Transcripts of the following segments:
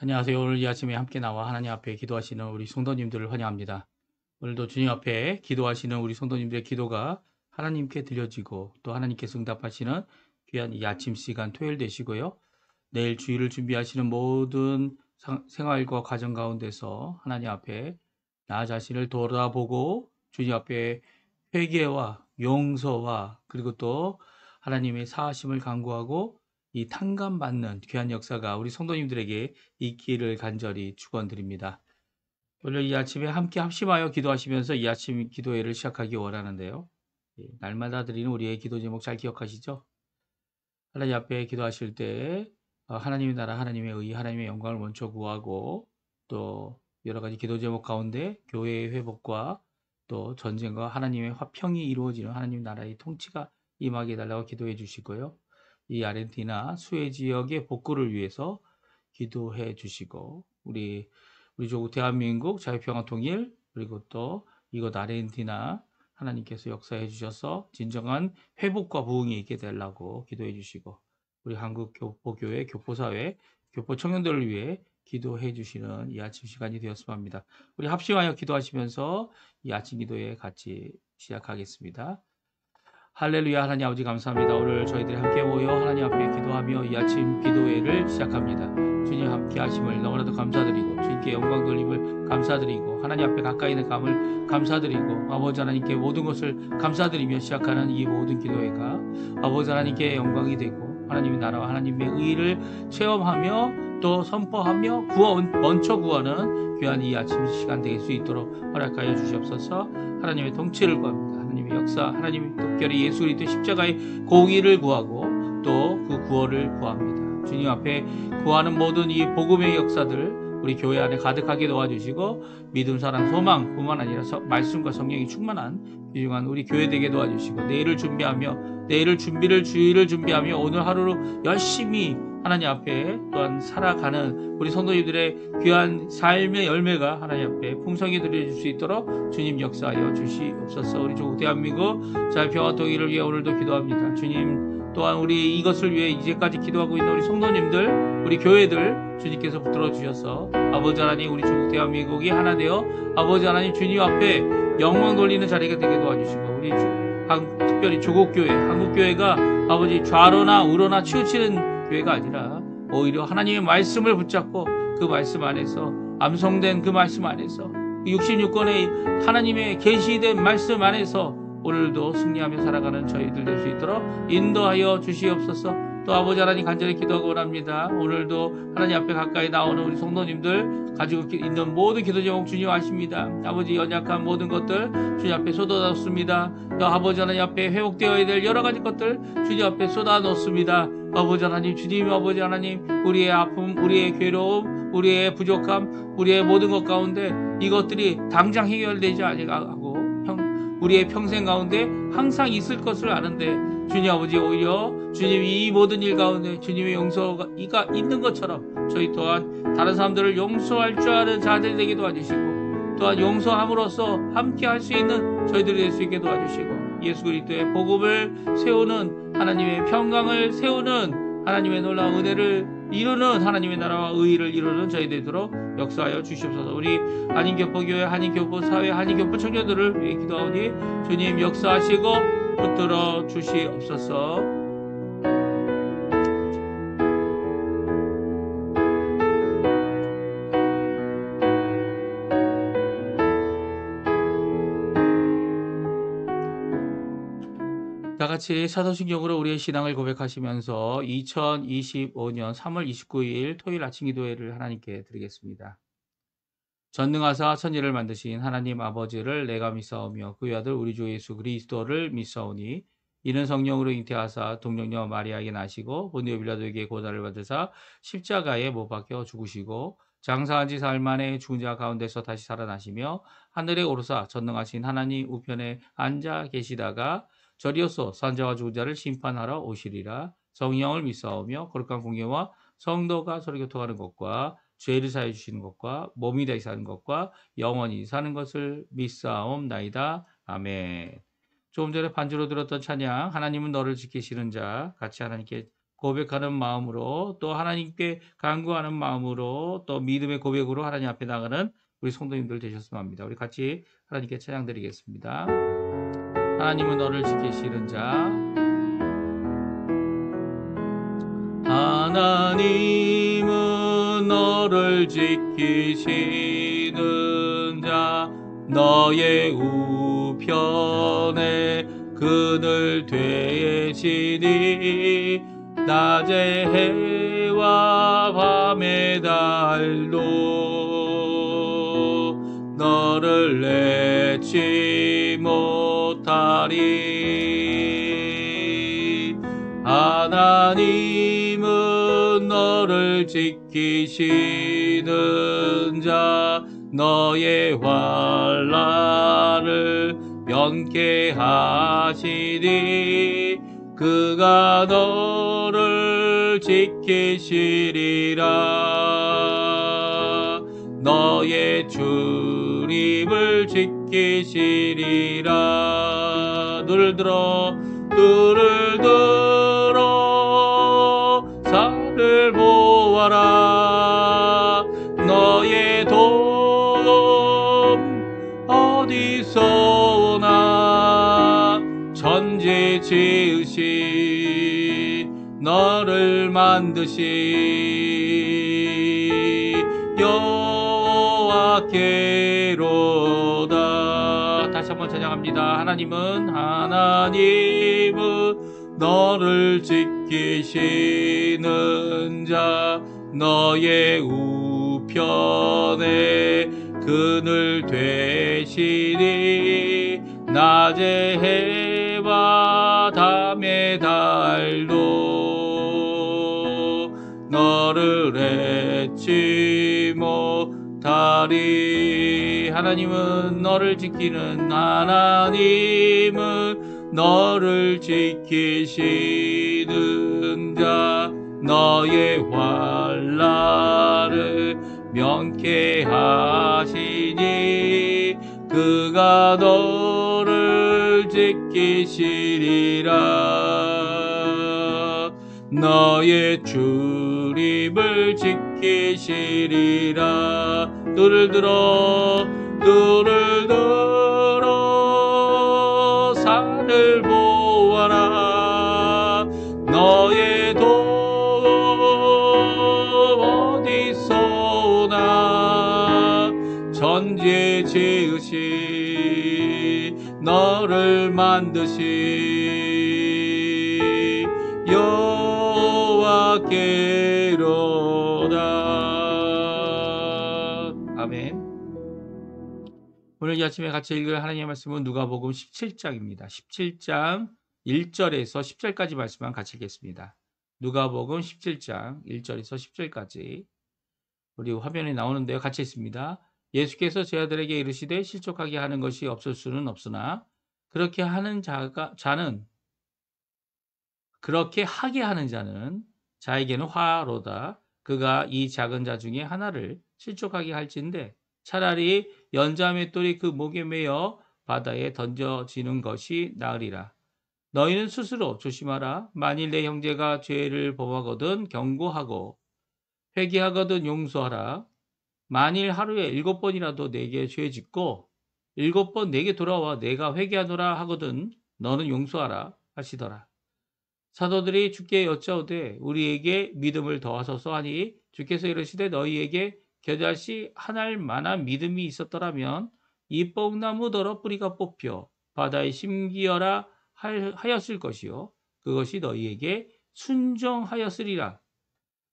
안녕하세요. 오늘 이 아침에 함께 나와 하나님 앞에 기도하시는 우리 성도님들을 환영합니다. 오늘도 주님 앞에 기도하시는 우리 성도님들의 기도가 하나님께 들려지고 또 하나님께서 응답하시는 귀한 이 아침 시간 토요일 되시고요. 내일 주일을 준비하시는 모든 생활과 가정 가운데서 하나님 앞에 나 자신을 돌아보고 주님 앞에 회개와 용서와 그리고 또 하나님의 사하심을 간구하고 이 탕감받는 귀한 역사가 우리 성도님들에게 있기를 간절히 축원드립니다. 오늘 이 아침에 함께 합심하여 기도하시면서 이 아침 기도회를 시작하기 원하는데요. 날마다 드리는 우리의 기도 제목 잘 기억하시죠? 하나님 앞에 기도하실 때 하나님의 나라, 하나님의 의, 하나님의 영광을 먼저 구하고 또 여러 가지 기도 제목 가운데 교회의 회복과 또 전쟁과 하나님의 화평이 이루어지는 하나님 나라의 통치가 임하게 해달라고 기도해 주시고요. 이 아르헨티나 수해 지역의 복구를 위해서 기도해 주시고 우리 조국 대한민국 자유평화 통일 그리고 또 이곳 아르헨티나 하나님께서 역사해 주셔서 진정한 회복과 부흥이 있게 되려고 기도해 주시고 우리 한국 교포교회, 교포사회, 교포 청년들을 위해 기도해 주시는 이 아침 시간이 되었으면 합니다. 우리 합심하여 기도하시면서 이 아침 기도에 같이 시작하겠습니다. 할렐루야. 하나님 아버지 감사합니다. 오늘 저희들이 함께 모여 하나님 앞에 기도하며 이 아침 기도회를 시작합니다. 주님 함께 하심을 너무나도 감사드리고 주님께 영광 돌림을 감사드리고 하나님 앞에 가까이 있는 감을 감사드리고 아버지 하나님께 모든 것을 감사드리며 시작하는 이 모든 기도회가 아버지 하나님께 영광이 되고 하나님의 나라와 하나님의 의를 체험하며 또 선포하며 먼저 구하는 귀한 이 아침 시간 될 수 있도록 허락하여 주시옵소서. 하나님의 통치를 구합니다. 하나님의 역사, 하나님의 특별히 예수 그리스도의 십자가의 공의를 구하고 또 그 구원을 구합니다. 주님 앞에 구하는 모든 이 복음의 역사들 우리 교회 안에 가득하게 도와주시고 믿음, 사랑, 소망 뿐만 아니라 말씀과 성령이 충만한 귀중한 우리 교회 되게 도와주시고 내일을 준비하며 주일을 준비하며 오늘 하루로 열심히 하나님 앞에 또한 살아가는 우리 성도님들의 귀한 삶의 열매가 하나님 앞에 풍성히 드려질 수 있도록 주님 역사하여 주시옵소서. 우리 조국 대한민국 자유평화 통일을 위해 오늘도 기도합니다. 주님 또한 우리 이것을 위해 이제까지 기도하고 있는 우리 성도님들 우리 교회들 주님께서 붙들어 주셔서 아버지 하나님 우리 조국 대한민국이 하나 되어 아버지 하나님 주님 앞에 영광 돌리는 자리가 되게 도와주시고 우리 특별히 조국교회 한국교회가 아버지 좌로나 우로나 치우치는 교회가 아니라 오히려 하나님의 말씀을 붙잡고 그 말씀 안에서 암송된 그 말씀 안에서 66권의 하나님의 계시된 말씀 안에서 오늘도 승리하며 살아가는 저희들 될 수 있도록 인도하여 주시옵소서. 또 아버지 하나님 간절히 기도하고 원합니다. 오늘도 하나님 앞에 가까이 나오는 우리 성도님들 가지고 있는 모든 기도 제목 주님 아십니다. 아버지 연약한 모든 것들 주님 앞에 쏟아놓습니다. 또 아버지 하나님 앞에 회복되어야 될 여러 가지 것들 주님 앞에 쏟아놓습니다. 아버지 하나님 주님 아버지 하나님 우리의 아픔 우리의 괴로움 우리의 부족함 우리의 모든 것 가운데 이것들이 당장 해결되지 아니하고 우리의 평생 가운데 항상 있을 것을 아는데 주님 아버지 오히려 주님 이 모든 일 가운데 주님의 용서가 있는 것처럼 저희 또한 다른 사람들을 용서할 줄 아는 자들 되게 도와주시고 또한 용서함으로써 함께 할 수 있는 저희들이 될 수 있게 도와주시고 예수 그리스도의 복음을 세우는 하나님의 평강을 세우는 하나님의 놀라운 은혜를 이루는 하나님의 나라와 의의를 이루는 저희 되도록 역사하여 주시옵소서. 우리 한인교포교회 한인교포사회 한인교포 청년들을 위해 기도하오니 주님 역사하시고 붙들어 주시옵소서. 다 같이 사도신경으로 우리의 신앙을 고백하시면서 2025년 3월 29일 토요일 아침 기도회를 하나님께 드리겠습니다. 전능하사 천지를 만드신 하나님 아버지를 내가 믿사오며 그의 아들 우리 주 예수 그리스도를 믿사오니 이는 성령으로 잉태하사 동정녀 마리아에게 나시고 본디오 빌라도에게 고난을 받으사 십자가에 못 박혀 죽으시고 장사한 지 사흘 만에 죽은 자 가운데서 다시 살아나시며 하늘에 오르사 전능하신 하나님 우편에 앉아 계시다가 저리로서 산자와 죽은 자를 심판하러 오시리라. 성령을 믿사오며 거룩한 공예와 성도가 서로 교통하는 것과 죄를 사해 주시는 것과 몸이 다시 사는 것과 영원히 사는 것을 믿사옵나이다. 아멘. 조금 전에 반주로 들었던 찬양 하나님은 너를 지키시는 자 같이 하나님께 고백하는 마음으로 또 하나님께 간구하는 마음으로 또 믿음의 고백으로 하나님 앞에 나가는 우리 성도님들 되셨으면 합니다. 우리 같이 하나님께 찬양 드리겠습니다. 하나님은 너를 지키시는 자, 하나님은 너를 지키시는 자, 너의 우편에 그늘 되시니 낮에 해와 밤의 달도 너를 내치 못하리. 하나님은 너를 지키시는 자, 너의 환난을 면케하시니 그가 너를 지키시리라. 너의 주님을 지키시리라. 눈을 들어 산을 보아라. 너의 도움 어디서 오나. 천지 지으신 너를 만드신 여호와께로다. 다시 한번 찬양합니다. 하나님은 너를 지키시는 자, 너의 우편에 그늘 되시니 낮에 해와 밤의 달도 너를 해치 못하리. 하나님은 너를 지키는 하나님은 너를 지키시는 자, 너의 환난을 면케하시니 그가 너를 지키시리라. 너의 주님을 지키시리라. 눈을 들어 산을 보아라. 너의 도움 어디서 오나. 천지 지으신 너를 만드신 여호와께로다. 아멘. 오늘 이 아침에 같이 읽을 하나님의 말씀은 누가복음 17장입니다. 17장 1절에서 10절까지 말씀만 같이 읽겠습니다. 누가복음 17장 1절에서 10절까지 우리 화면에 나오는데요. 같이 읽습니다. 예수께서 제 아들에게 이르시되 실족하게 하는 것이 없을 수는 없으나 그렇게 하게 하는 자는 자에게는 화로다. 그가 이 작은 자 중에 하나를 실족하게 할진대 차라리 연자 맷돌이 그 목에 매어 바다에 던져지는 것이 나으리라. 너희는 스스로 조심하라. 만일 내 형제가 죄를 범하거든 경고하고 회개하거든 용서하라. 만일 하루에 7번이라도 내게 죄 짓고 7번 내게 돌아와 내가 회개하노라 하거든 너는 용서하라 하시더라. 사도들이 주께 여짜오되 우리에게 믿음을 더하소서 하니 주께서 이르시되 너희에게 겨자씨 한 알 만한 믿음이 있었더라면 이 뽕나무더러 뿌리가 뽑혀 바다에 심기어라 하였을 것이요 그것이 너희에게 순종하였으리라.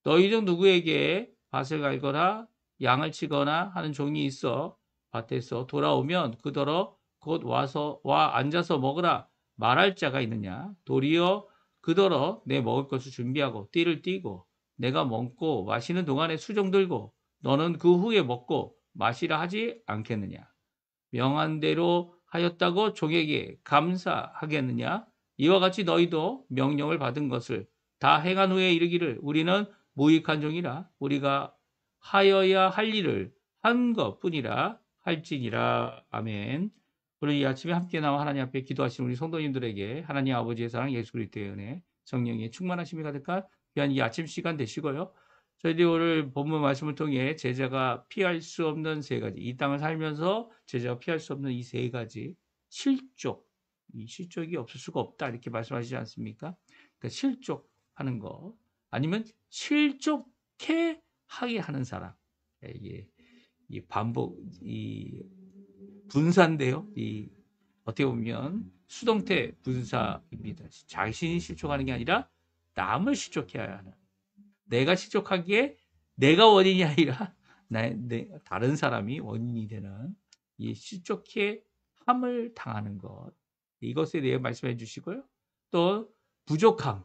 너희 중 누구에게 밭을 갈거나 양을 치거나 하는 종이 있어 밭에서 돌아오면 그더러 곧 와 앉아서 먹으라 말할 자가 있느냐. 도리어 그더러 내 먹을 것을 준비하고 띠를 띠고 내가 먹고 마시는 동안에 수종 들고 너는 그 후에 먹고 마시라 하지 않겠느냐. 명한 대로 하였다고 종에게 감사하겠느냐. 이와 같이 너희도 명령을 받은 것을 다 행한 후에 이르기를 우리는 무익한 종이라 우리가 하여야 할 일을 한 것뿐이라 할지니라. 아멘. 오늘 이 아침에 함께 나와 하나님 앞에 기도하시는 우리 성도님들에게 하나님 아버지의 사랑 예수 그리스도의 은혜 성령의 충만하심이 가득한 귀한 이 아침 시간 되시고요. 저희들이 오늘 본문 말씀을 통해 제자가 피할 수 없는 세 가지, 이 땅을 살면서 제자가 피할 수 없는 이 세 가지 실족, 이 실족이 없을 수가 없다 이렇게 말씀하시지 않습니까? 그러니까 실족하는 거 아니면 실족해 하게 하는 사람. 이게 이 반복 이 분사인데요. 이 어떻게 보면 수동태 분사입니다. 자신이 실족하는 게 아니라 남을 실족해야 하는. 내가 실족하기에 내가 원인이 아니라 다른 사람이 원인이 되는 이 실족해 함을 당하는 것. 이것에 대해 말씀해 주시고요. 또 부족함이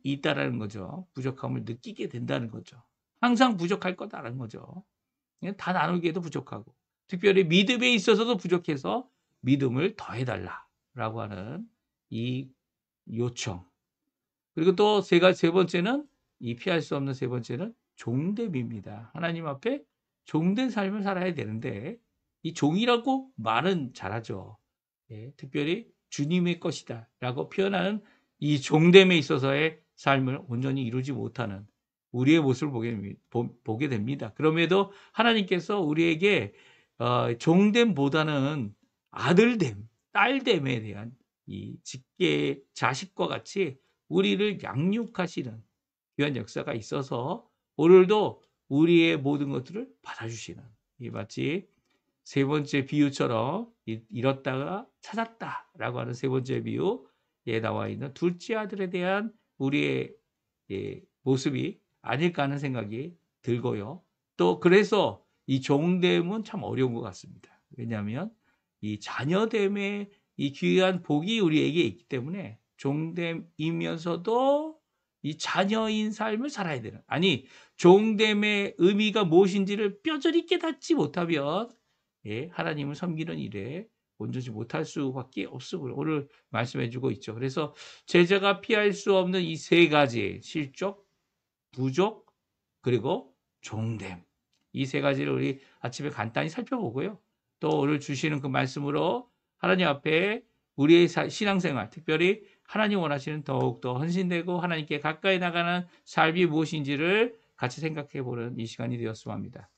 있다라는 거죠. 부족함을 느끼게 된다는 거죠. 항상 부족할 거다라는 거죠. 다 나누기에도 부족하고 특별히 믿음에 있어서도 부족해서 믿음을 더해달라라고 하는 이 요청. 그리고 또 세 번째는 이 피할 수 없는 세 번째는 종됨입니다. 하나님 앞에 종된 삶을 살아야 되는데 이 종이라고 말은 잘하죠. 예, 특별히 주님의 것이다 라고 표현하는 이 종됨에 있어서의 삶을 온전히 이루지 못하는 우리의 모습을 보게 됩니다. 그럼에도 하나님께서 우리에게 종됨보다는 아들됨, 딸됨에 대한 이 직계 자식과 같이 우리를 양육하시는 귀한 역사가 있어서 오늘도 우리의 모든 것들을 받아주시는 이 마치 세 번째 비유처럼 잃었다가 찾았다라고 하는 세 번째 비유에 나와 있는 둘째 아들에 대한 우리의 모습이 아닐까 하는 생각이 들고요. 또 그래서 이 종됨은 참 어려운 것 같습니다. 왜냐하면 이 자녀됨의 이 귀한 복이 우리에게 있기 때문에 종됨이면서도 이 자녀인 삶을 살아야 되는, 아니 종됨의 의미가 무엇인지를 뼈저리 깨닫지 못하면 하나님을 섬기는 일에 온전히 못할 수밖에 없음을 오늘 말씀해 주고 있죠. 그래서 제자가 피할 수 없는 이 세 가지 실족, 부족, 그리고 종됨, 이 세 가지를 우리 아침에 간단히 살펴보고요. 또 오늘 주시는 그 말씀으로 하나님 앞에 우리의 신앙생활, 특별히 하나님 원하시는 더욱더 헌신되고 하나님께 가까이 나가는 삶이 무엇인지를 같이 생각해 보는 이 시간이 되었으면 합니다.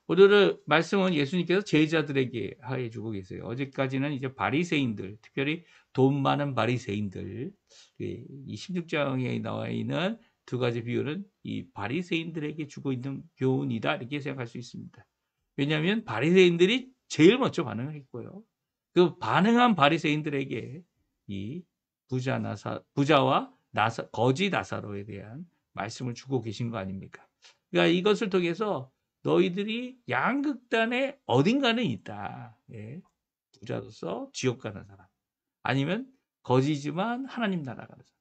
오늘 말씀은 예수님께서 제자들에게 하여 주고 계세요. 어제까지는 이제 바리새인들, 특별히 돈 많은 바리새인들, 이 16장에 나와 있는 두 가지 비유는 이 바리새인들에게 주고 있는 교훈이다 이렇게 생각할 수 있습니다. 왜냐하면 바리새인들이 제일 먼저 반응했고요. 그 반응한 바리새인들에게 이 부자와 거지 나사로에 대한 말씀을 주고 계신 거 아닙니까? 그러니까 이것을 통해서 너희들이 양극단의 어딘가는 있다. 예. 부자로서 지옥 가는 사람. 아니면 거지지만 하나님 나라 가는 사람.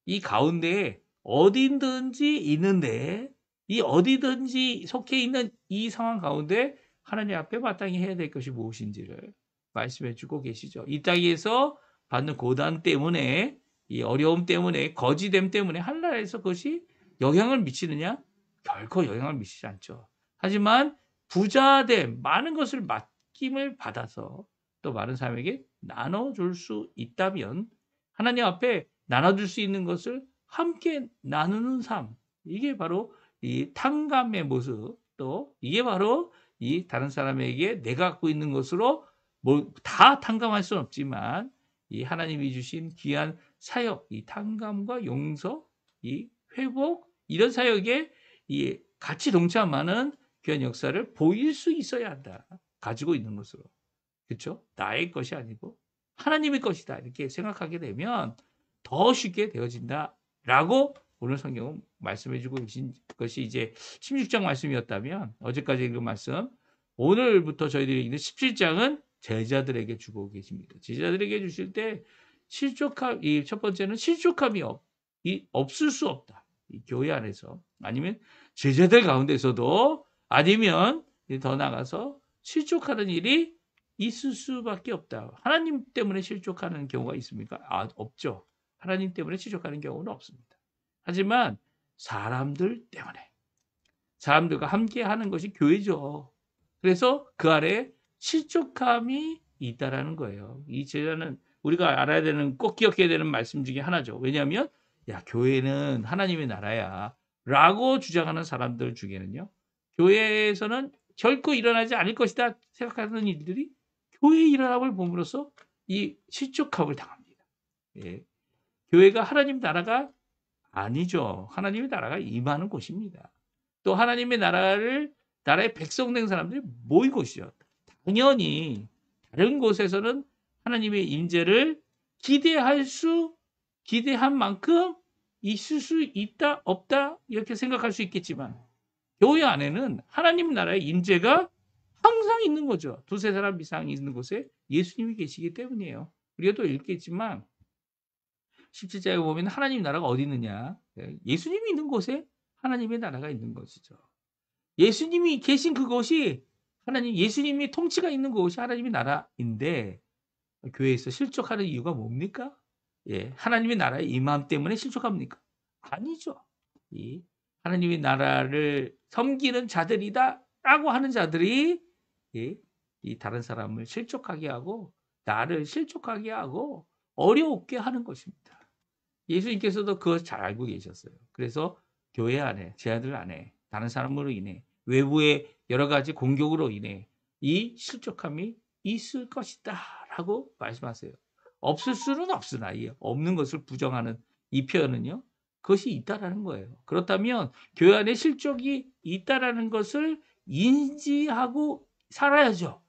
이 가운데에 어딘든지 있는데 이 어디든지 속해 있는 이 상황 가운데 하나님 앞에 마땅히 해야 될 것이 무엇인지를 말씀해 주고 계시죠. 이 땅에서 받는 고단 때문에 이 어려움 때문에 거지됨 때문에 하늘나라에서 그것이 영향을 미치느냐? 결코 영향을 미치지 않죠. 하지만 부자됨, 많은 것을 맡김을 받아서 또 많은 사람에게 나눠줄 수 있다면 하나님 앞에 나눠줄 수 있는 것을 함께 나누는 삶, 이게 바로 이 탕감의 모습, 또 이게 바로 이 다른 사람에게 내가 갖고 있는 것으로 뭐 다 탕감할 수는 없지만 이 하나님이 주신 귀한 사역, 이 탕감과 용서, 이 회복, 이런 사역에 이 같이 동참하는 귀한 역사를 보일 수 있어야 한다. 가지고 있는 것으로. 그렇죠? 나의 것이 아니고 하나님의 것이다. 이렇게 생각하게 되면 더 쉽게 되어진다라고 오늘 성경은 말씀해 주고 계신 것이 이제 16장 말씀이었다면 어제까지 읽은 말씀, 오늘부터 저희들이 읽는 17장은 제자들에게 주고 계십니다. 제자들에게 주실 때 이 첫 번째는 실족함이 없을 수 없다. 이 교회 안에서 아니면 제자들 가운데서도 아니면 더 나가서 실족하는 일이 있을 수밖에 없다. 하나님 때문에 실족하는 경우가 있습니까? 없죠. 하나님 때문에 실족하는 경우는 없습니다. 하지만 사람들 때문에, 사람들과 함께 하는 것이 교회죠. 그래서 그 아래 실족함이 있다라는 거예요. 이 제자는 우리가 알아야 되는, 꼭 기억해야 되는 말씀 중에 하나죠. 왜냐하면 야, 교회는 하나님의 나라야 라고 주장하는 사람들 중에는요, 교회에서는 결코 일어나지 않을 것이다 생각하는 일들이 교회의 일어남을 봄으로써 이 실족함을 당합니다. 예. 교회가 하나님 나라가 아니죠. 하나님의 나라가 임하는 곳입니다. 또 하나님의 나라의 백성 된 사람들이 모인 곳이죠. 당연히 다른 곳에서는 하나님의 임재를 기대한 만큼 있을 수 있다 없다 이렇게 생각할 수 있겠지만, 교회 안에는 하나님 나라의 임재가 항상 있는 거죠. 두세 사람 이상 있는 곳에 예수님이 계시기 때문이에요. 우리가 또 읽겠지만 17장에 보면 하나님 나라가 어디 있느냐, 예수님이 있는 곳에 하나님의 나라가 있는 것이죠. 예수님이 계신 그곳이 예수님이 통치가 있는 곳이 하나님의 나라인데, 교회에서 실족하는 이유가 뭡니까? 예, 하나님의 나라의 임함 때문에 실족합니까? 아니죠. 이 하나님의 나라를 섬기는 자들이다라고 하는 자들이, 예, 이 다른 사람을 실족하게 하고 나를 실족하게 하고 어려웠게 하는 것입니다. 예수님께서도 그것을 잘 알고 계셨어요. 그래서 교회 안에, 제자들 안에 다른 사람으로 인해, 외부의 여러 가지 공격으로 인해 이 실족함이 있을 것이다 라고 말씀하세요. 없을 수는 없으나, 이 없는 것을 부정하는 이 표현은요, 그것이 있다라는 거예요. 그렇다면 교회 안에 실족이 있다라는 것을 인지하고 살아야죠.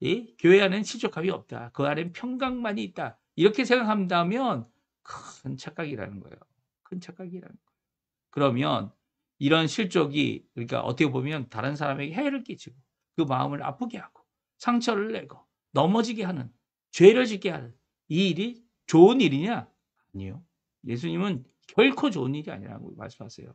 예? 교회 안에는 실족함이 없다. 그 안에는 평강만이 있다. 이렇게 생각한다면 큰 착각이라는 거예요. 큰 착각이라는 거예요. 그러면 이런 실족이, 그러니까 어떻게 보면 다른 사람에게 해를 끼치고 그 마음을 아프게 하고 상처를 내고 넘어지게 하는, 죄를 짓게 하는 이 일이 좋은 일이냐? 아니요. 예수님은 결코 좋은 일이 아니라고 말씀하세요.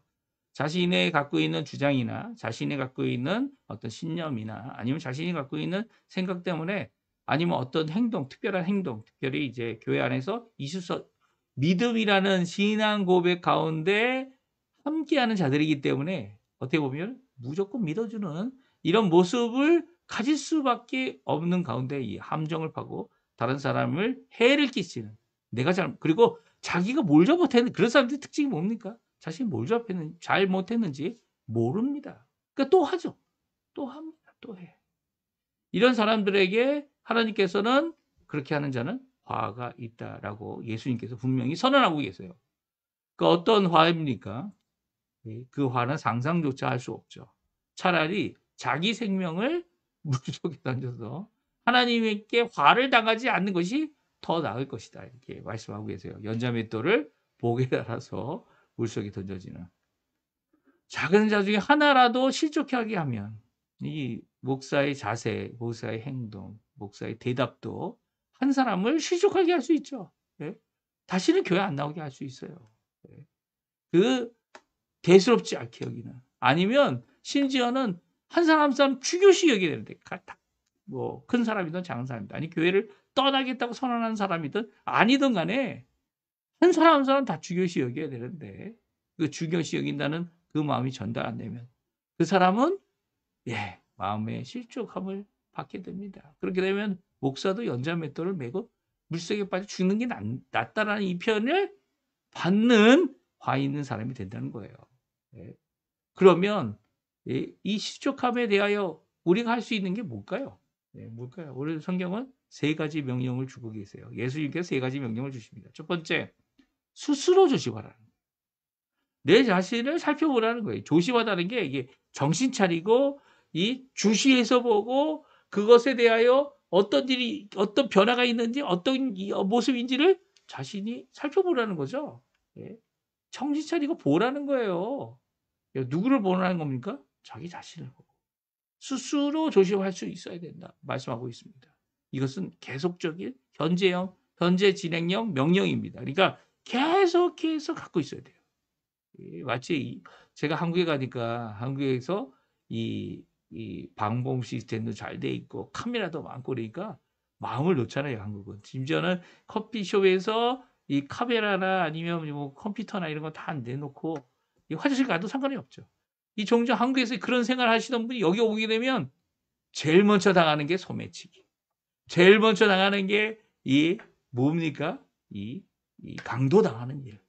자신이 갖고 있는 주장이나 자신이 갖고 있는 어떤 신념이나 아니면 자신이 갖고 있는 생각 때문에, 아니면 어떤 행동, 특별한 행동, 특별히 이제 교회 안에서 있을 수, 믿음이라는 신앙 고백 가운데 함께하는 자들이기 때문에 어떻게 보면 무조건 믿어주는 이런 모습을 가질 수밖에 없는 가운데 이 함정을 파고 다른 사람을 해를 끼치는, 그리고 자기가 뭘 잘못했는지, 그런 사람들의 특징이 뭡니까? 자신이 뭘 잘못했는지 모릅니다. 그러니까 또 하죠. 또 합니다. 또 해. 이런 사람들에게 하나님께서는 그렇게 하는 자는 화가 있다라고 예수님께서 분명히 선언하고 계세요. 그 어떤 화입니까? 그 화는 상상조차 할 수 없죠. 차라리 자기 생명을 물속에 던져서 하나님께 화를 당하지 않는 것이 더 나을 것이다. 이렇게 말씀하고 계세요. 연자맷돌을 목에 달아서 물속에 던져지는 작은 자 중에 하나라도 실족하게 하면 이 목사의 자세, 목사의 행동, 목사의 대답도 한 사람을 실족하게 할 수 있죠. 예? 다시는 교회 안 나오게 할 수 있어요. 예? 그 대수롭지 않게 여기는, 아니면 심지어는 한 사람 한 사람 중요시 여기게 되는데, 뭐 큰 사람이든 작은 사람이든, 아니 교회를 떠나겠다고 선언하는 사람이든 아니든 간에 한 사람 한 사람 다 중요시 여겨야 되는데, 그 중요시 여긴다는 그 마음이 전달 안 되면 그 사람은 마음의 실족함을 받게 됩니다. 그렇게 되면 목사도 연자맷돌을 메고 물속에 빠져 죽는 게 낫다라는 이 표현을 받는 화 있는 사람이 된다는 거예요. 그러면 이 실족함에 대하여 우리가 할 수 있는 게 뭘까요? 뭘까요? 오늘 성경은 세 가지 명령을 주고 계세요. 예수님께서 세 가지 명령을 주십니다. 첫 번째, 스스로 조심하라는 거예요. 내 자신을 살펴보라는 거예요. 조심하다는 게 이게 정신 차리고 이 주시해서 보고 그것에 대하여 어떤 일이, 어떤 변화가 있는지, 어떤 모습인지를 자신이 살펴보라는 거죠. 정신 차리고 보라는 거예요. 누구를 보라는 겁니까? 자기 자신을 보고. 스스로 조심할 수 있어야 된다 말씀하고 있습니다. 이것은 계속적인 현재 진행형 명령입니다. 그러니까 계속해서 갖고 있어야 돼요. 마치 제가 한국에 가니까 한국에서 이 방범 시스템도 잘 돼 있고 카메라도 많고 그러니까 마음을 놓잖아요. 한국은 심지어는 커피숍에서 이 카메라나 아니면 뭐 컴퓨터나 이런 거 다 안 내놓고 화장실 가도 상관이 없죠. 이 종종 한국에서 그런 생활 하시던 분이 여기 오게 되면 제일 먼저 당하는 게 소매치기, 제일 먼저 당하는 게 뭡니까? 이 강도 당하는 일.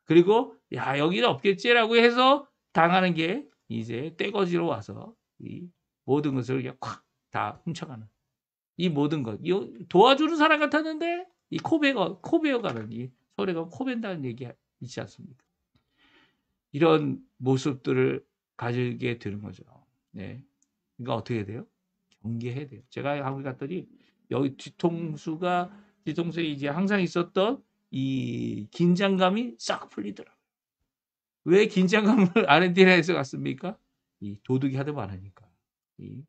그리고 야 여기는 없겠지라고 해서 당하는 게 이제 떼거지로 와서 이 모든 것을 그냥 콱 다 훔쳐가는 이 모든 것. 이 도와주는 사람 같았는데 이 코베어가는 이 서울에 가면 코벤다는 얘기 있지 않습니까? 이런 모습들을 가지게 되는 거죠. 네. 그러니까 어떻게 돼요? 경계해야 돼요. 제가 한국 갔더니 여기 뒤통수에 이제 항상 있었던 이 긴장감이 싹 풀리더라고요. 왜 긴장감을 아르헨티나에서 갔습니까? 이 도둑이 하도 많으니까. 이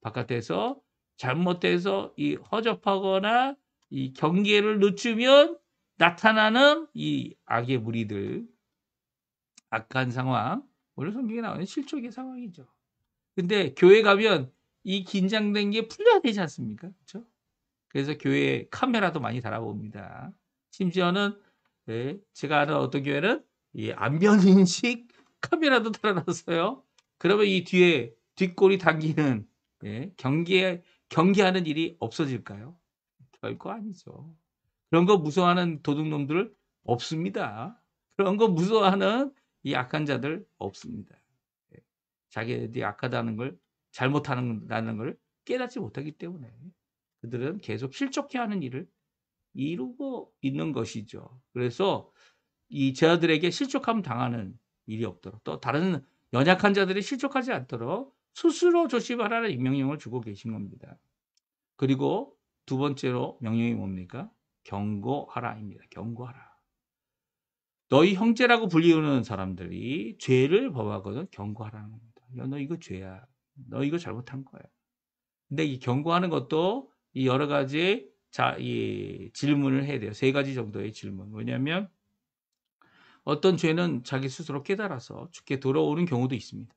바깥에서 잘못돼서 이 허접하거나 이 경계를 늦추면 나타나는 이 악의 무리들, 악한 상황, 오늘 성경에 나오는 실족의 상황이죠. 근데 교회 가면 이 긴장된 게 풀려야 되지 않습니까? 그렇죠? 그래서 교회에 카메라도 많이 달아봅니다. 심지어는 제가 아는 어떤 교회는 이 안면인식 카메라도 달아놨어요. 그러면 이 뒤에 뒷골이 당기는 경계하는 일이 없어질까요? 결코 아니죠. 그런 거 무서워하는 도둑놈들 없습니다. 그런 거 무서워하는 이 악한 자들 없습니다. 자기들이 악하다는 걸 잘못하는다는 걸 깨닫지 못하기 때문에 그들은 계속 실족해 하는 일을 이루고 있는 것이죠. 그래서 이 제자들에게 실족함 당하는 일이 없도록 또 다른 연약한 자들이 실족하지 않도록 스스로 조심하라는 명령을 주고 계신 겁니다. 그리고 두 번째로 명령이 뭡니까? 경고하라입니다. 경고하라. 너희 형제라고 불리우는 사람들이 죄를 범하거든 경고하라는 겁니다. 야, 너 이거 죄야. 너 이거 잘못한 거야. 근데 이 경고하는 것도 이 여러 가지 이 질문을 해야 돼요. 세 가지 정도의 질문. 왜냐하면 어떤 죄는 자기 스스로 깨달아서 죽게 돌아오는 경우도 있습니다.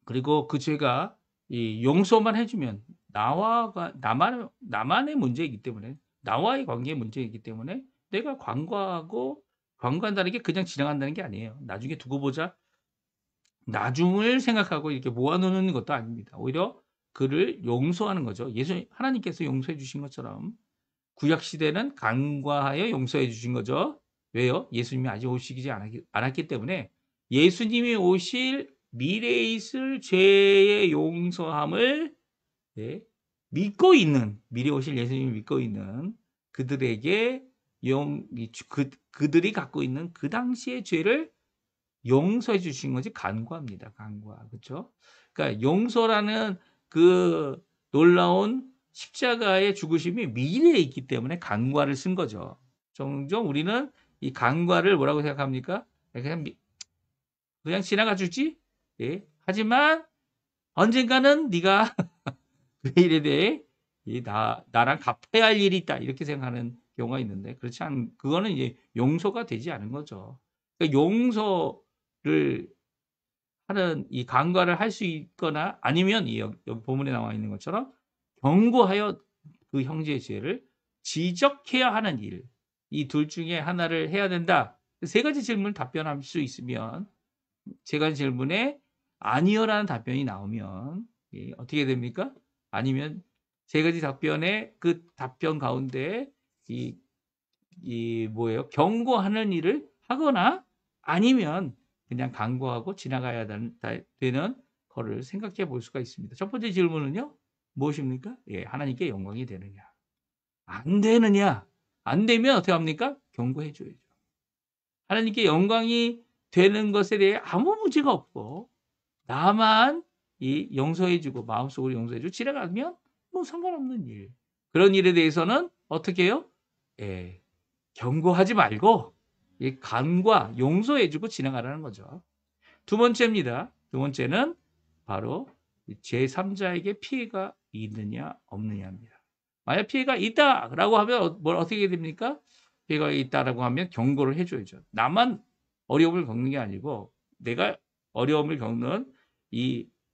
그리고 그 죄가 이 용서만 해주면 나만의 문제이기 때문에 나와의 관계의 문제이기 때문에 내가 관과한다는 게 그냥 지나간다는 게 아니에요. 나중에 두고 보자. 나중을 생각하고 이렇게 모아놓는 것도 아닙니다. 오히려 그를 용서하는 거죠. 하나님께서 용서해 주신 것처럼 구약 시대는 간과하여 용서해 주신 거죠. 왜요? 예수님이 아직 오시지 않았기 때문에 예수님이 오실 미래에 있을 죄의 용서함을 믿고 있는 미래에 오실 예수님을 믿고 있는 그들에게 그들이 갖고 있는 그 당시의 죄를 용서해 주신 것이 간과입니다. 간과. 그렇죠? 그러니까 용서라는 그 놀라운 십자가의 죽으심이 미래에 있기 때문에 간과를 쓴 거죠. 종종 우리는 이 간과를 뭐라고 생각합니까? 그냥 지나가 주지. 예. 하지만 언젠가는 네가 그 일에 대해 나랑 갚아야 할 일이 있다. 이렇게 생각하는 경우가 있는데 그거는 이제 용서가 되지 않은 거죠. 그러니까 용서를 하는 이 간과를 할 수 있거나 아니면 여기 본문에 나와 있는 것처럼 경고하여 그 형제의 죄를 지적해야 하는 일. 이 둘 중에 하나를 해야 된다. 세 가지 질문을 답변할 수 있으면 세 가지 질문에 아니요라는 답변이 나오면 어떻게 됩니까? 아니면 세 가지 답변에 그 답변 가운데 뭐예요? 경고하는 일을 하거나 아니면 그냥 간과하고 지나가야 되는 거를 생각해 볼 수가 있습니다. 첫 번째 질문은요. 무엇입니까? 하나님께 영광이 되느냐? 안 되느냐? 안 되면 어떻게 합니까? 경고해 줘야죠. 하나님께 영광이 되는 것에 대해 아무 문제가 없고 나만 용서해 주고 마음속으로 용서해 주고 지나가면 뭐 상관없는 일. 그런 일에 대해서는 어떻게 해요? 경고하지 말고 간과 용서해 주고 지나가라는 거죠. 두 번째입니다. 두 번째는 바로 제3자에게 피해가 있느냐 없느냐입니다. 만약 피해가 있다라고 하면 어떻게 됩니까? 피해가 있다라고 하면 경고를 해줘야죠. 나만 어려움을 겪는 게 아니고 내가 어려움을 겪는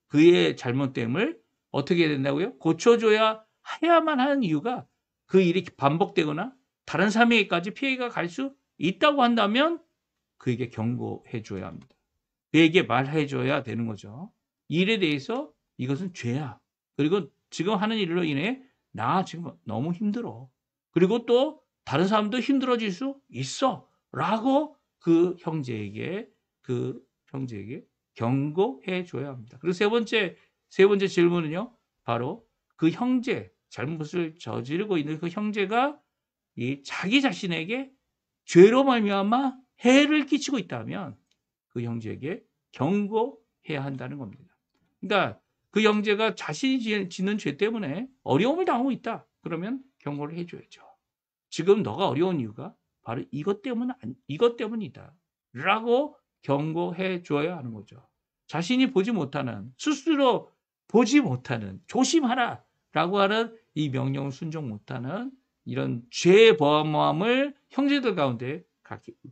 그의 잘못됨을 어떻게 해야 된다고요? 고쳐줘야 해야만 하는 이유가 그 일이 반복되거나 다른 사람에게까지 피해가 갈 수 있다고 한다면 그에게 경고해 줘야 합니다. 그에게 말해 줘야 되는 거죠. 이 일에 대해서 이것은 죄야. 그리고 지금 하는 일로 인해 나 지금 너무 힘들어. 그리고 또 다른 사람도 힘들어질 수 있어. 라고 그 형제에게 경고해 줘야 합니다. 그리고 세 번째 질문은요. 바로 그 형제, 잘못을 저지르고 있는 그 형제가 이 자기 자신에게 죄로 말미암아 해를 끼치고 있다면 그 형제에게 경고해야 한다는 겁니다. 그러니까 그 형제가 자신이 짓는 죄 때문에 어려움을 당하고 있다. 그러면 경고를 해 줘야죠. 지금 너가 어려운 이유가 바로 이것 때문이다. 라고 경고해 줘야 하는 거죠. 자신이 보지 못하는, 스스로 보지 못하는, 조심하라! 라고 하는 이 명령을 순종 못하는 이런 죄의 범함을 형제들 가운데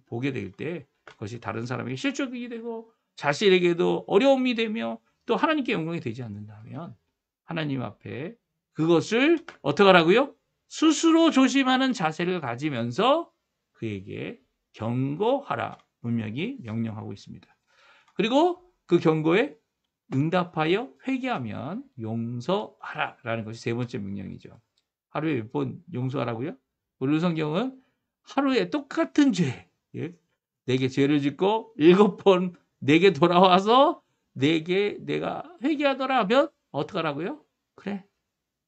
보게 될 때 그것이 다른 사람에게 실족이 되고 자신에게도 어려움이 되며 또 하나님께 영광이 되지 않는다면 하나님 앞에 그것을 어떻게 하라고요? 스스로 조심하는 자세를 가지면서 그에게 경고하라 분명히 명령하고 있습니다. 그리고 그 경고에 응답하여 회개하면 용서하라라는 것이 세 번째 명령이죠. 하루에 몇 번 용서하라고요? 오늘 성경은 하루에 똑같은 죄, 내게 죄를 짓고 7번 내게 돌아와서 내가 회개하더라 하면 어떡하라고요? 그래,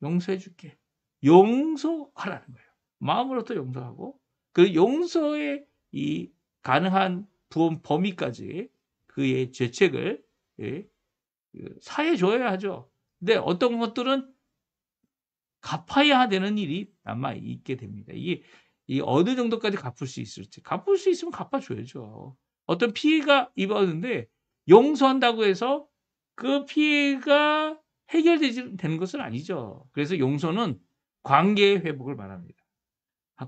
용서해 줄게. 용서하라는 거예요. 마음으로부터 용서하고 그 용서의 이 가능한 범위까지 그의 죄책을 사해 줘야 하죠. 근데 어떤 것들은 갚아야 되는 일이 남아 있게 됩니다. 이게 어느 정도까지 갚을 수 있을지. 갚을 수 있으면 갚아줘야죠. 어떤 피해가 입었는데 용서한다고 해서 그 피해가 되는 것은 아니죠. 그래서 용서는 관계의 회복을 말합니다.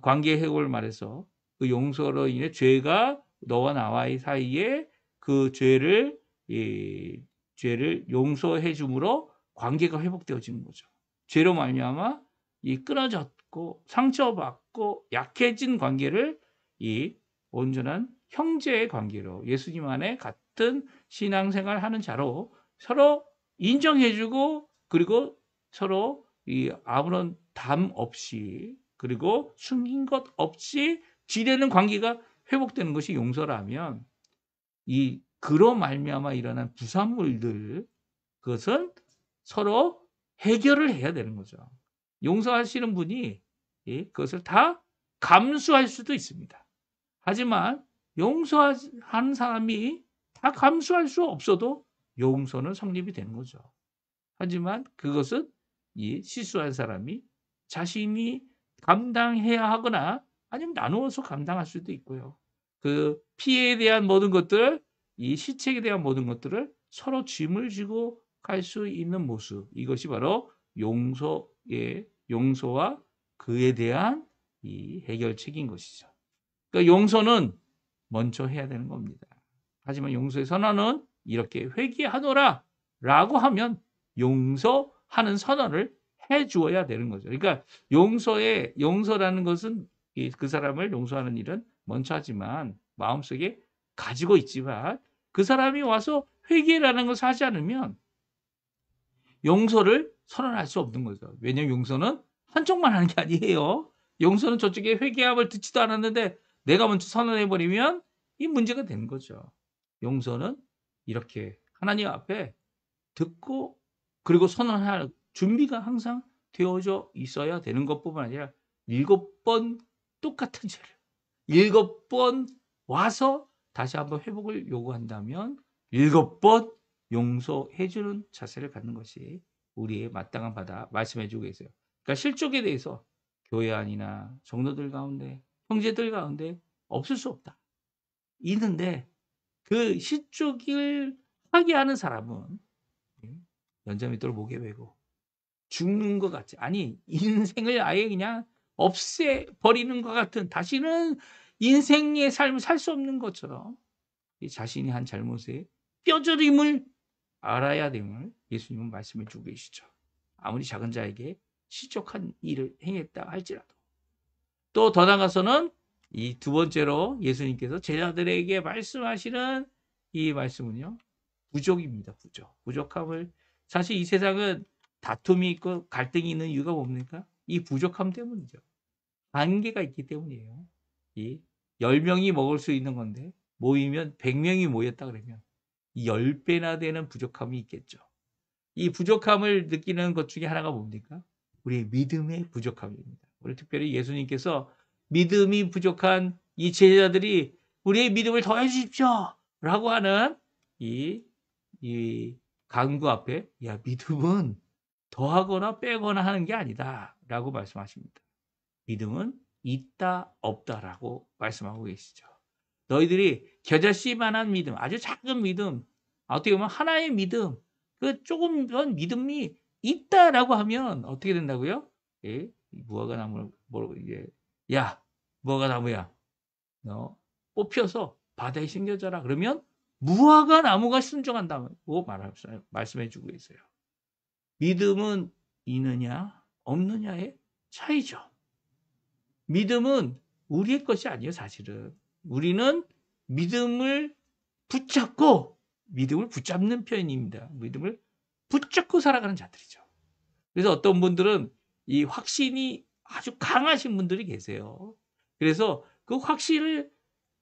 관계의 회복을 말해서 그 용서로 인해 죄가 너와 나와의 사이에 그 죄를 용서해 줌으로 관계가 회복되어지는 거죠. 죄로 말미암아 이 끊어졌고 상처받고 약해진 관계를 이 온전한 형제의 관계로 예수님 안에 같은 신앙생활하는 자로 서로 인정해주고 그리고 서로 이 아무런 담 없이 그리고 숨긴 것 없이 지내는 관계가 회복되는 것이 용서라면 그로 말미암아 일어난 부산물들 그것은 서로 해결을 해야 되는 거죠. 용서하시는 분이 그것을 다 감수할 수도 있습니다. 하지만 용서하는 사람이 다 감수할 수 없어도 용서는 성립이 되는 거죠. 하지만 그것은 실수한 사람이 자신이 감당해야 하거나 아니면 나누어서 감당할 수도 있고요. 그 피해에 대한 모든 것들, 이 시책에 대한 모든 것들을 서로 짐을 지고 갈 수 있는 모습. 이것이 바로 용서와 그에 대한 이 해결책인 것이죠. 그러니까 용서는 먼저 해야 되는 겁니다. 하지만 용서의 선언은 이렇게 회개하노라 라고 하면 용서하는 선언을 해 주어야 되는 거죠. 그러니까 용서라는 것은 그 사람을 용서하는 일은 먼저 하지만 마음속에 가지고 있지만 그 사람이 와서 회개라는 것을 하지 않으면 용서를 선언할 수 없는 거죠. 왜냐하면 용서는 한쪽만 하는 게 아니에요. 용서는 저쪽에 회개함을 듣지도 않았는데 내가 먼저 선언해 버리면 이 문제가 되는 거죠. 용서는 이렇게 하나님 앞에 듣고 그리고 선언할 준비가 항상 되어져 있어야 되는 것뿐만 아니라 7번 똑같은 죄를 7번 와서 다시 한번 회복을 요구한다면 7번 용서해 주는 자세를 갖는 것이 우리의 마땅한 바다 말씀해 주고 계세요. 그러니까 실족에 대해서 교회 안이나 성도들 가운데 형제들 가운데 없을 수 없다. 있는데 그 실족을 하게 하는 사람은 연자밑돌 목에 베고 죽는 것 같지. 아니 인생을 아예 그냥 없애버리는 것 같은 다시는 인생의 삶을 살 수 없는 것처럼 자신이 한 잘못의 뼈저림을 알아야 됨을 예수님은 말씀해 주고 계시죠. 아무리 작은 자에게 시적한 일을 행했다 할지라도. 또 더 나아가서는 이 두 번째로 예수님께서 제자들에게 말씀하시는 이 말씀은요. 부족입니다. 부족함을 사실 이 세상은 다툼이 있고 갈등이 있는 이유가 뭡니까? 이 부족함 때문이죠. 한계가 있기 때문이에요. 이 10명이 먹을 수 있는 건데 모이면 100명이 모였다 그러면 10배나 되는 부족함이 있겠죠. 이 부족함을 느끼는 것 중에 하나가 뭡니까? 우리의 믿음의 부족함입니다. 우리 특별히 예수님께서 믿음이 부족한 이 제자들이 우리의 믿음을 더해 주십시오. 라고 하는 이, 이 간구 앞에, 야, 믿음은 더하거나 빼거나 하는 게 아니다. 라고 말씀하십니다. 믿음은 있다, 없다라고 말씀하고 계시죠. 너희들이 겨자씨만한 믿음, 아주 작은 믿음, 어떻게 보면 하나의 믿음, 그 조금 런 믿음이 있다라고 하면 어떻게 된다고요? 예, 무화과 나무를 뭐라고 이제 야, 무화과 나무야, 너 뽑혀서 바다에 심겨져라. 그러면 무화과 나무가 순종한다고 말씀해주고 있어요. 믿음은 있느냐 없느냐의 차이죠. 믿음은 우리의 것이 아니에요, 사실은. 우리는 믿음을 붙잡고, 믿음을 붙잡는 표현입니다. 믿음을 붙잡고 살아가는 자들이죠. 그래서 어떤 분들은 이 확신이 아주 강하신 분들이 계세요. 그래서 그 확신을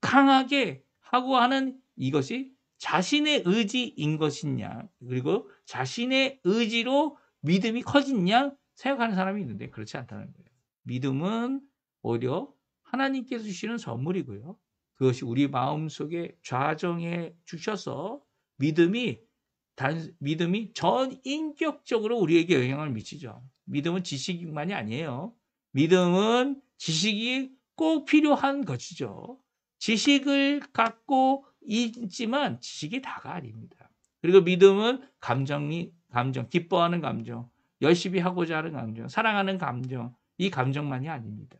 강하게 하고 하는 이것이 자신의 의지인 것이냐, 그리고 자신의 의지로 믿음이 커지냐 생각하는 사람이 있는데 그렇지 않다는 거예요. 믿음은 오히려 하나님께서 주시는 선물이고요. 그것이 우리 마음속에 좌정해 주셔서 믿음이 전인격적으로 우리에게 영향을 미치죠. 믿음은 지식만이 아니에요. 믿음은 지식이 꼭 필요한 것이죠. 지식을 갖고 있지만 지식이 다가 아닙니다. 그리고 믿음은 감정, 기뻐하는 감정, 열심히 하고자 하는 감정, 사랑하는 감정, 이 감정만이 아닙니다.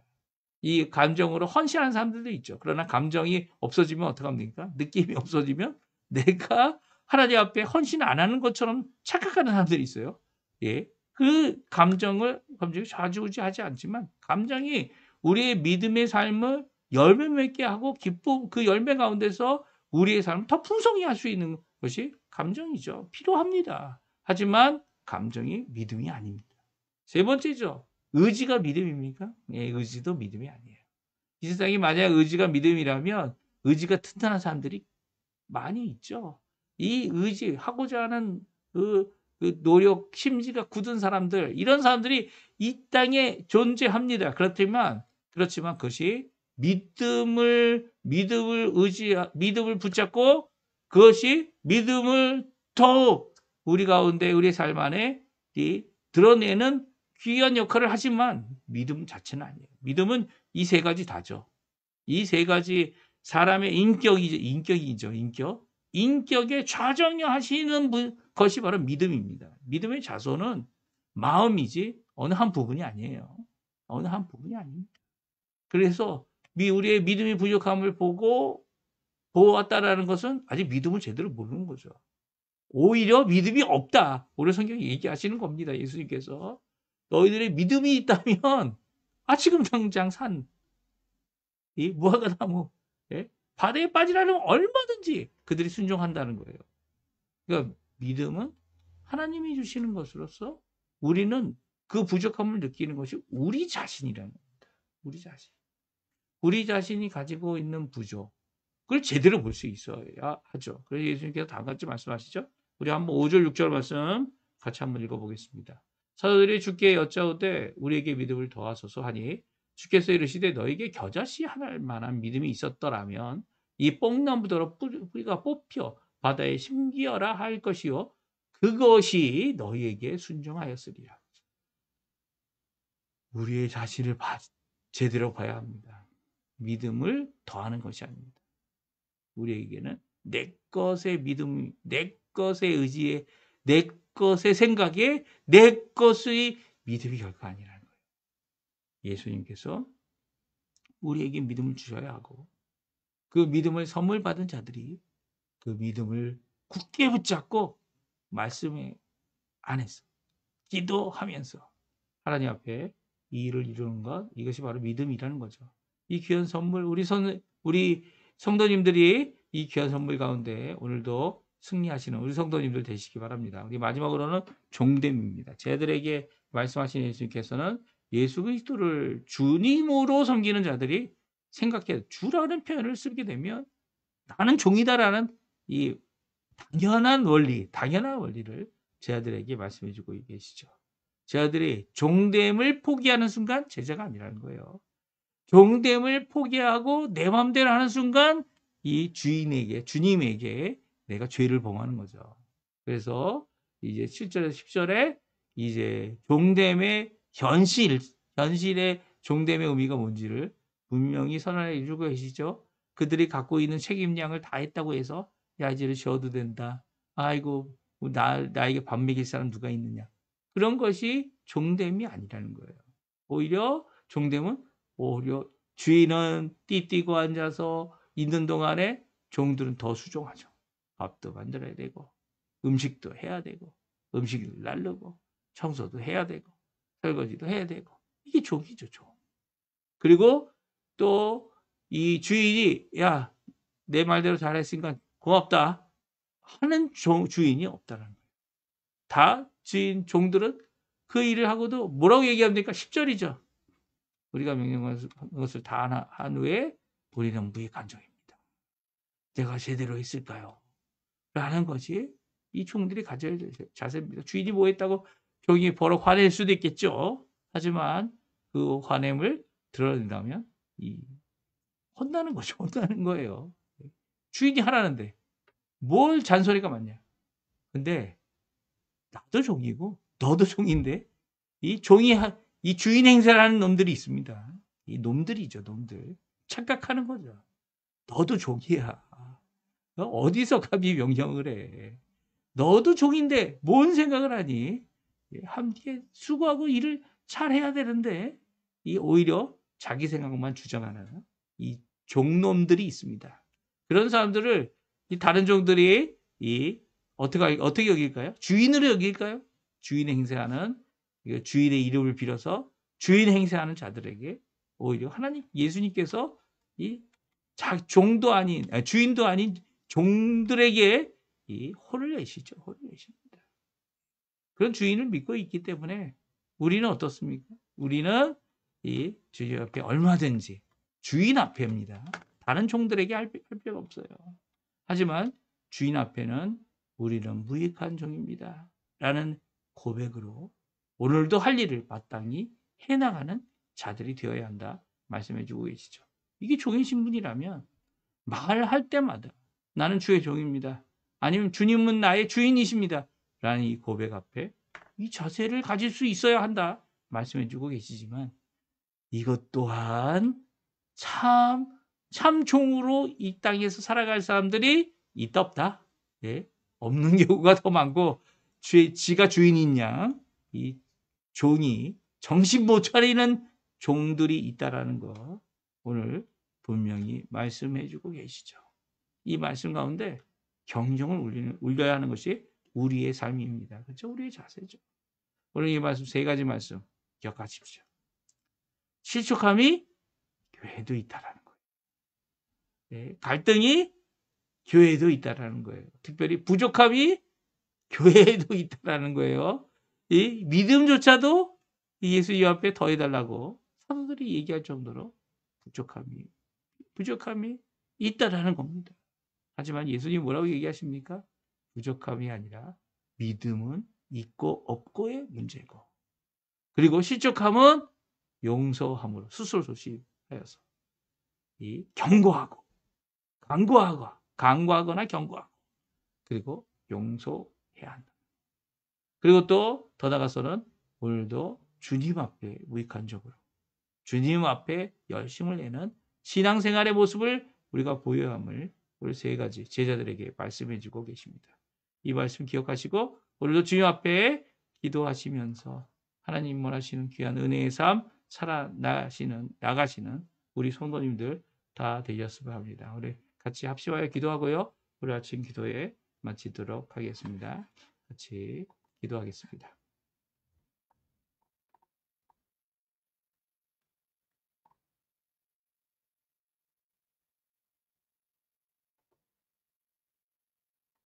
이 감정으로 헌신하는 사람들도 있죠. 그러나 감정이 없어지면 어떡합니까? 느낌이 없어지면 내가 하나님 앞에 헌신 안 하는 것처럼 착각하는 사람들이 있어요. 예. 그 감정이 좌지우지하지 않지만 감정이 우리의 믿음의 삶을 열매 맺게 하고 기쁨 그 열매 가운데서 우리의 삶을 더 풍성히 할 수 있는 것이 감정이죠. 필요합니다. 하지만 감정이 믿음이 아닙니다. 세 번째죠. 의지가 믿음입니까? 예, 의지도 믿음이 아니에요. 이 세상에 만약 의지가 믿음이라면 의지가 튼튼한 사람들이 많이 있죠. 이 의지, 하고자 하는 그 노력, 심지가 굳은 사람들, 이런 사람들이 이 땅에 존재합니다. 그렇지만 그것이 믿음을 붙잡고 그것이 믿음을 더욱 우리 가운데, 우리 삶 안에 드러내는 귀한 역할을 하지만 믿음 자체는 아니에요. 믿음은 이 세 가지 다죠. 이 세 가지 사람의 인격이죠. 인격에 좌정하시는 것이 바로 믿음입니다. 믿음의 자손은 마음이지 어느 한 부분이 아니에요. 어느 한 부분이 아닙니다. 그래서 우리의 믿음의 부족함을 보았다라는 것은 아직 믿음을 제대로 모르는 거죠. 오히려 믿음이 없다. 오늘 성경이 얘기하시는 겁니다. 예수님께서. 너희들의 믿음이 있다면 지금 당장 이 무화과 나무 바다에 빠지라면 얼마든지 그들이 순종한다는 거예요. 그러니까 믿음은 하나님이 주시는 것으로서 우리는 그 부족함을 느끼는 것이 우리 자신이라는 겁니다. 우리 자신이 가지고 있는 부족을 제대로 볼 수 있어야 하죠. 그래서 예수님께서 다 같이 말씀하시죠. 우리 한번 5절 6절 말씀 같이 한번 읽어보겠습니다. 사도들이 주께 여짜오되 우리에게 믿음을 더하소서 하니 주께서 이르시되 너에게 겨자씨 할 만한 믿음이 있었더라면 이 뽕나무더러 뿌리가 뽑혀 바다에 심기어라 할 것이요 그것이 너희에게 순종하였으리라. 우리의 자신을 제대로 봐야 합니다. 믿음을 더하는 것이 아닙니다. 우리에게는 내 것의 믿음, 내 것의 의지에, 내 것의 생각에, 내 것의 믿음이 결코 아니라는 거예요. 예수님께서 우리에게 믿음을 주셔야 하고 그 믿음을 선물 받은 자들이 그 믿음을 굳게 붙잡고 말씀에 안에서 기도하면서 하나님 앞에 이 일을 이루는 것, 이것이 바로 믿음이라는 거죠. 이 귀한 선물, 우리 성도님들이 이 귀한 선물 가운데 오늘도 승리하시는 우리 성도님들 되시기 바랍니다. 우리 마지막으로는 종됨입니다. 제들에게 말씀하신 예수님께서는 예수 그리스도를 주님으로 섬기는 자들이 생각해 주라는 표현을 쓰게 되면 나는 종이다라는 이 당연한 원리를 제 아들에게 말씀해 주고 계시죠. 제 아들이 종됨을 포기하는 순간 제자가 아니라는 거예요. 종됨을 포기하고 내 맘대로 하는 순간 이 주님에게 내가 죄를 범하는 거죠. 그래서 이제 7절에서 10절에 이제 종됨의 현실의 종됨의 의미가 뭔지를 분명히 선언해 주고 계시죠. 그들이 갖고 있는 책임량을 다 했다고 해서 야 이제는 쉬어도 된다. 아이고 나에게 밥 먹일 사람 누가 있느냐. 그런 것이 종됨이 아니라는 거예요. 오히려 종됨은 오히려 주인은 띠뛰고 앉아서 있는 동안에 종들은 더 수종하죠. 밥도 만들어야 되고 음식도 해야 되고 음식을 나르고 청소도 해야 되고 설거지도 해야 되고 이게 종이죠, 종. 그리고 또 이 주인이 야, 내 말대로 잘했으니까 고맙다 하는 주인이 없다는 거예요. 다 주인 종들은 그 일을 하고도 뭐라고 얘기하면 됩니까? 10절이죠. 우리가 명령한 것을 다 한 후에 우리는 무익한 종입니다. 내가 제대로 했을까요? 라는 것이 이 종들이 가져야 될 자세입니다. 주인이 뭐 했다고 종이 버럭 화낼 수도 있겠죠. 하지만 그 화냄을 드러낸다면 혼나는 거죠. 혼나는 거예요. 주인이 하라는데 뭘 잔소리가 많냐. 근데 나도 종이고 너도 종인데 이 주인 행세를 하는 놈들이 있습니다. 이 놈들이죠, 놈들. 착각하는 거죠. 너도 종이야. 너 어디서 감히 명령을 해. 너도 종인데 뭔 생각을 하니? 함께 수고하고 일을 잘 해야 되는데 오히려 자기 생각만 주장하는 이 종놈들이 있습니다. 그런 사람들을 이 다른 종들이 어떻게 여길까요? 주인으로 여길까요? 주인 행세하는 주인의 이름을 빌어서 주인 행세하는 자들에게 오히려 하나님 예수님께서 종도 아닌 주인도 아닌 종들에게 혼을 내시죠. 혼을 내십니다. 그런 주인을 믿고 있기 때문에 우리는 어떻습니까? 우리는 이 주님 앞에 얼마든지 주인 앞에입니다. 다른 종들에게 할 필요가 없어요. 하지만 주인 앞에는 우리는 무익한 종입니다. 라는 고백으로 오늘도 할 일을 마땅히 해나가는 자들이 되어야 한다 말씀해 주고 계시죠. 이게 종의 신분이라면 말할 때마다 나는 주의 종입니다. 아니면 주님은 나의 주인이십니다. 라는 이 고백 앞에 이 자세를 가질 수 있어야 한다 말씀해 주고 계시지만 이것 또한 참 종으로 이 땅에서 살아갈 사람들이 있다 없다? 예, 없는 경우가 더 많고 지가 주인인 양 이 종이 정신 못 차리는 종들이 있다라는 거 오늘 분명히 말씀해 주고 계시죠. 이 말씀 가운데 경종을 울려야 하는 것이 우리의 삶입니다. 그렇죠? 우리의 자세죠. 오늘 이 말씀 세 가지 말씀 기억하십시오. 실족함이 교회에도 있다라는 거예요. 네, 갈등이 교회에도 있다라는 거예요. 특별히 부족함이 교회에도 있다라는 거예요. 이 믿음조차도 예수님 앞에 더해달라고 사도들이 얘기할 정도로 부족함이 있다라는 겁니다. 하지만 예수님 뭐라고 얘기하십니까? 부족함이 아니라 믿음은 있고 없고의 문제고 그리고 실족함은 용서함으로 수술소시하여서 강구하거나 경고하고 그리고 용서해야 한다. 그리고 또 더 나가서는 오늘도 주님 앞에 무익한 적으로 주님 앞에 열심을 내는 신앙생활의 모습을 우리가 보여야 함을 우리 세 가지 제자들에게 말씀해 주고 계십니다. 이 말씀 기억하시고 오늘도 주님 앞에 기도하시면서 하나님 원하시는 귀한 은혜의 삶 나가시는 우리 성도님들 다 되셨으면 합니다. 우리 같이 합심하여 기도하고요. 우리 아침 기도에 마치도록 하겠습니다. 같이 기도하겠습니다.